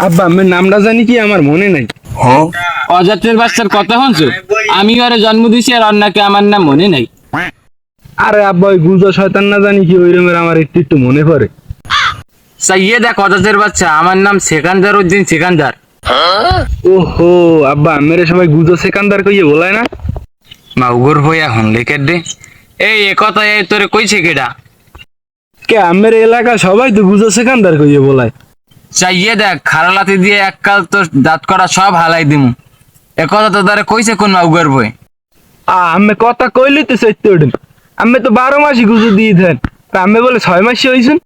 আব্বা আমার নামটা জানি কি আমার মনে নাই। অজাতের বাচ্চার কথা শুনছো? আমি ওরে জন্ম দিছি আর অন্যকে আমার নাম মনে নাই। আরে আব্বা ওই গুজো শয়তান না জানি কি ওই রকমের আমার একটু একটু মনে পড়ে। সাইয়ে দেখ অজাতের বাচ্চা, আমার নাম সেকান্দার উদ্দিন সেকান্দার। ওহো আব্বা মেরে সবাই গুজো সেকান্দার কইয়ে বলায় না। মা উগর হইয়া হন লেখের দে। এই এ কথা এই তোরে কইছে কেডা? কে আমের এলাকা সবাই তো গুজো সেকান্দার কইয়ে বলায়। চাইয়ে দেখ খারালাতি দিয়ে এককাল তোর দাঁত করা সব হালাই দিমু। এ কথা তো তারে কইছে কোন মা উগর বই? আমি কথা কইলি তো সত্য ওঠেন। আমি তো 12 মাসই গুজো দিয়ে দেন, আমি বলে 6 মাসই হয়েছেন।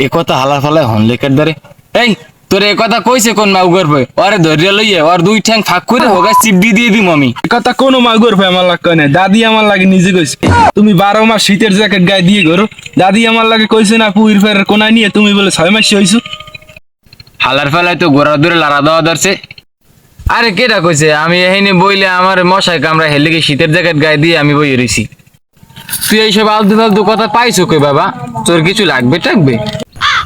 এ কথা হালা ফালা হন লেখের দারে। এই তোরে এ কথা কইছে কোন মা উগর বই? ওরে ধরিয়া লইয়ে ওর দুই ঠ্যাং ফাঁক করে হোগা চিপডি দিয়ে দিম আমি। এ কথা কোনো মাগুর ভাই আমার লাগে না, দাদি আমার লাগে নিজে কইছে। তুমি 12 মাস শীতের জ্যাকেট গায়ে দিয়ে করো, দাদি আমার লাগে কইছে না পুইর ফেরের কোনায় নিয়ে তুমি বলে 6 মাসই হয়েছো। হালার ফেলায় তো গোড়া দূরে লাড়া দেওয়া ধরছে। আরে কেটা কইছে আমি এখানে বইলে আমার মশাই কামড়া হেলে কি শীতের জ্যাকেট গায়ে দিয়ে আমি বই রইছি? তুই এইসব আলতু ফালতু কথা পাইছো কই বাবা? তোর কিছু লাগবে টাকবে?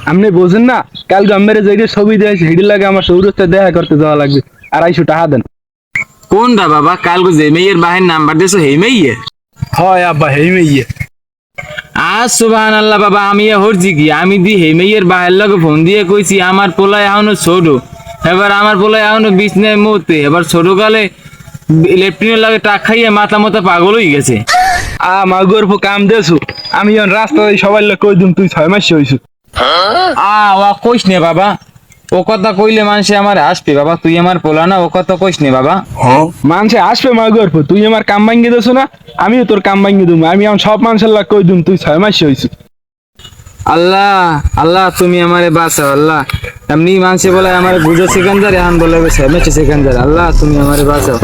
আপনি বোঝেন না, কাল গম্মের জায়গায় ছবি দিয়েছে হিডি লাগে আমার সৌরস্থে দেখা করতে যাওয়া লাগবে, 250 টাকা দেন। কোনটা বাবা? কাল যে মেয়ের বাহের নাম্বার দিয়েছো হে মেয়ে? হয় আব্বা হেই মেয়ে। আজ সুবহানাল্লাহ বাবা, আমি হরজি কি আমি দি হে মেয়ের বাহের লগে ফোন দিয়ে কইছি আমার পোলায় এখনো ছোট, এবার আমার পোলায় এখনো বিছনায় মতে, এবার ছোট কালে লেফটিনের লাগে টাক খাইয়ে মাথা মতো পাগল হয়ে গেছে। মাগুর কাম দেছু, আমি এখন রাস্তায় সবাই লোক কই দিম তুই 6 মাসই হয়েছো। ও কইস নে বাবা, ও কথা কইলে মানুষে আমার আসবে বাবা, তুই আমার পোলা না, ও কথা কইস নে বাবা। মানুষে আসবে মাগুর তুই আমার কাম ভাঙ্গি দেছো না, আমিও তোর কাম ভাঙ্গি দিম। আমি এখন সব মানুষের লাগ কই দিম তুই 6 মাসই হয়েছো। আল্লাহ আল্লাহ তুমি আমারে বাঁচাও আল্লাহ। এমনি মানুষে বলে আমার বুঝো সেকেন্দার, এখন বলে সেকেন্দার। আল্লাহ তুমি আমারে বাঁচাও।